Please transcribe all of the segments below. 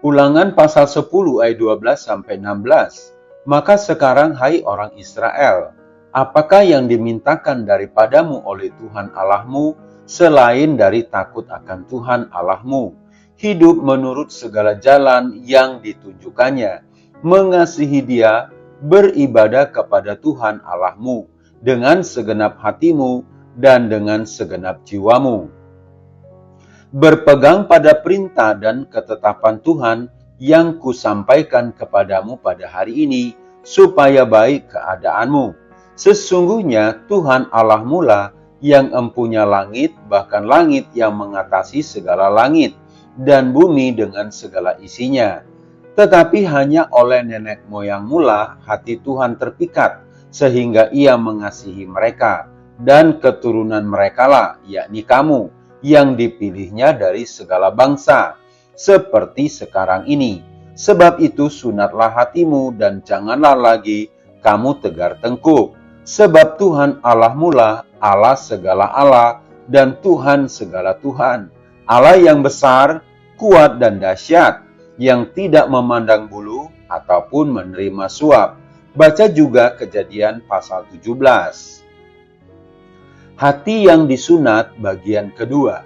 Ulangan pasal 10 ayat 12-16. Maka sekarang hai orang Israel, apakah yang dimintakan daripadamu oleh Tuhan Allahmu selain dari takut akan Tuhan Allahmu, hidup menurut segala jalan yang ditunjukkannya, mengasihi Dia, beribadah kepada Tuhan Allahmu dengan segenap hatimu dan dengan segenap jiwamu, berpegang pada perintah dan ketetapan Tuhan yang kusampaikan kepadamu pada hari ini, supaya baik keadaanmu. Sesungguhnya Tuhan Allahmu lah yang empunya langit, bahkan langit yang mengatasi segala langit, dan bumi dengan segala isinya. Tetapi hanya oleh nenek moyangmu lah hati Tuhan terpikat, sehingga Ia mengasihi mereka, dan keturunan mereka lah, yakni kamu, yang dipilihnya dari segala bangsa, seperti sekarang ini. Sebab itu sunatlah hatimu dan janganlah lagi kamu tegar tengkuk. Sebab Tuhan Allahmu lah Allah segala Allah dan Tuhan segala Tuhan. Allah yang besar, kuat dan dahsyat, yang tidak memandang bulu ataupun menerima suap. Baca juga Kejadian pasal 17. Hati yang disunat bagian kedua.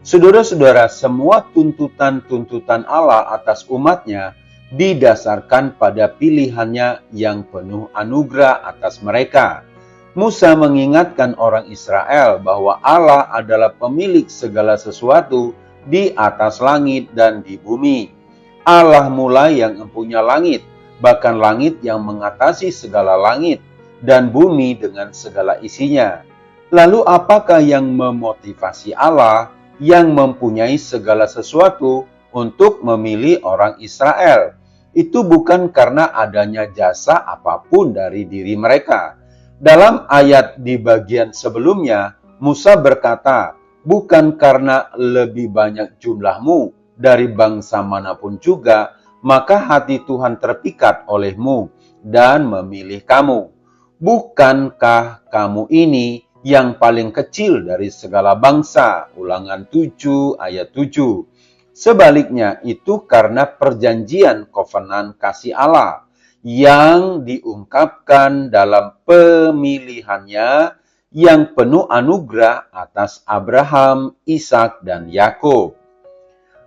Saudara-saudara, semua tuntutan-tuntutan Allah atas umatnya didasarkan pada pilihannya yang penuh anugerah atas mereka. Musa mengingatkan orang Israel bahwa Allah adalah pemilik segala sesuatu di atas langit dan di bumi. Allah mulai yang empunya langit, bahkan langit yang mengatasi segala langit, dan bumi dengan segala isinya. Lalu apakah yang memotivasi Allah yang mempunyai segala sesuatu untuk memilih orang Israel? Itu bukan karena adanya jasa apapun dari diri mereka. Dalam ayat di bagian sebelumnya, Musa berkata, bukan karena lebih banyak jumlahmu dari bangsa manapun juga, maka hati Tuhan terpikat olehmu dan memilih kamu. Bukankah kamu ini yang paling kecil dari segala bangsa? Ulangan 7 ayat 7. Sebaliknya itu karena perjanjian kovenan kasih Allah yang diungkapkan dalam pemilihannya yang penuh anugerah atas Abraham, Ishak, dan Yakub.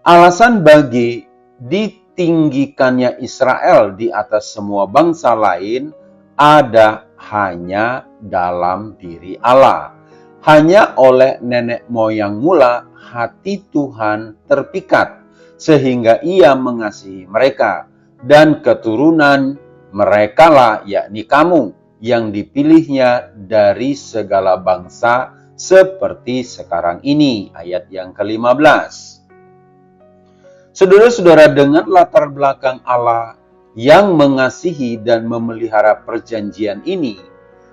Alasan bagi ditinggikannya Israel di atas semua bangsa lain ada hanya dalam diri Allah. Hanya oleh nenek moyang mula hati Tuhan terpikat, sehingga Ia mengasihi mereka, dan keturunan mereka lah, yakni kamu, yang dipilihnya dari segala bangsa, seperti sekarang ini. Ayat yang ke-15. Saudara-saudara, dengan latar belakang Allah yang mengasihi dan memelihara perjanjian ini,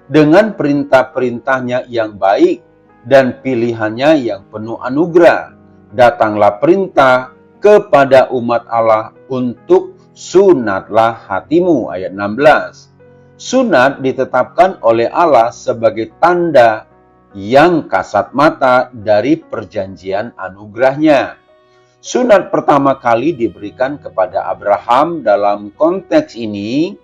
dengan perintah-perintahnya yang baik dan pilihannya yang penuh anugerah, datanglah perintah kepada umat Allah untuk sunatlah hatimu. Ayat 16. Sunat ditetapkan oleh Allah sebagai tanda yang kasat mata dari perjanjian anugerahnya. Sunat pertama kali diberikan kepada Abraham dalam konteks ini,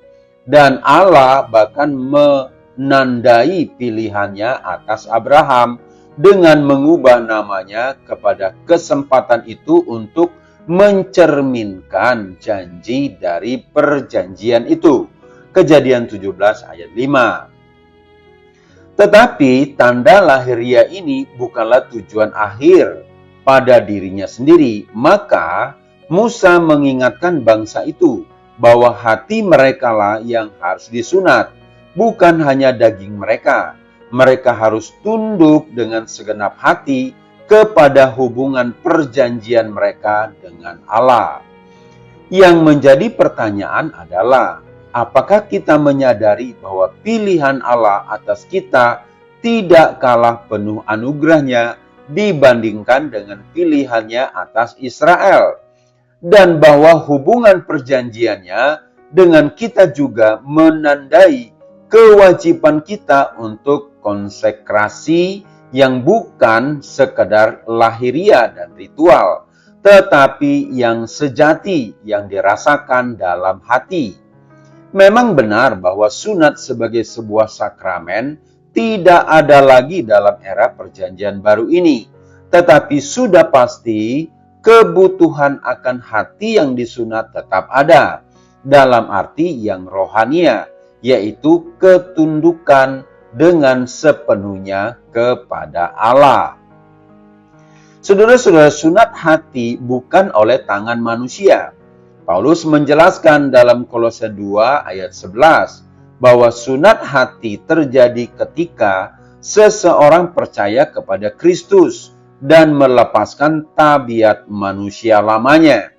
dan Allah bahkan menandai pilihannya atas Abraham dengan mengubah namanya kepada kesempatan itu untuk mencerminkan janji dari perjanjian itu. Kejadian 17 ayat 5. Tetapi tanda lahiriah ini bukanlah tujuan akhir pada dirinya sendiri. Maka Musa mengingatkan bangsa itu bahwa hati mereka lah yang harus disunat, bukan hanya daging mereka. Mereka harus tunduk dengan segenap hati kepada hubungan perjanjian mereka dengan Allah. Yang menjadi pertanyaan adalah, apakah kita menyadari bahwa pilihan Allah atas kita tidak kalah penuh anugerahnya dibandingkan dengan pilihannya atas Israel, dan bahwa hubungan perjanjiannya dengan kita juga menandai kewajiban kita untuk konsekrasi yang bukan sekedar lahiriah dan ritual, tetapi yang sejati yang dirasakan dalam hati. Memang benar bahwa sunat sebagai sebuah sakramen tidak ada lagi dalam era Perjanjian Baru ini, tetapi sudah pasti kebutuhan akan hati yang disunat tetap ada, dalam arti yang rohania, yaitu ketundukan dengan sepenuhnya kepada Allah. Saudara-saudara, sunat hati bukan oleh tangan manusia. Paulus menjelaskan dalam Kolose 2 ayat 11 bahwa sunat hati terjadi ketika seseorang percaya kepada Kristus dan melepaskan tabiat manusia lamanya.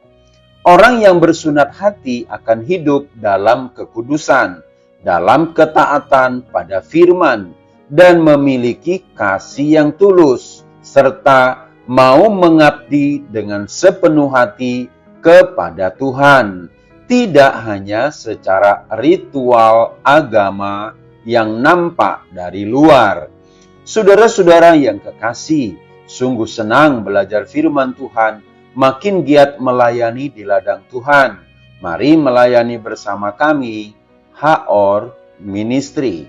Orang yang bersunat hati akan hidup dalam kekudusan, dalam ketaatan pada firman, dan memiliki kasih yang tulus, serta mau mengabdi dengan sepenuh hati kepada Tuhan, tidak hanya secara ritual agama yang nampak dari luar. Saudara-saudara yang kekasih, sungguh senang belajar firman Tuhan, makin giat melayani di ladang Tuhan. Mari melayani bersama kami, HOR Ministry.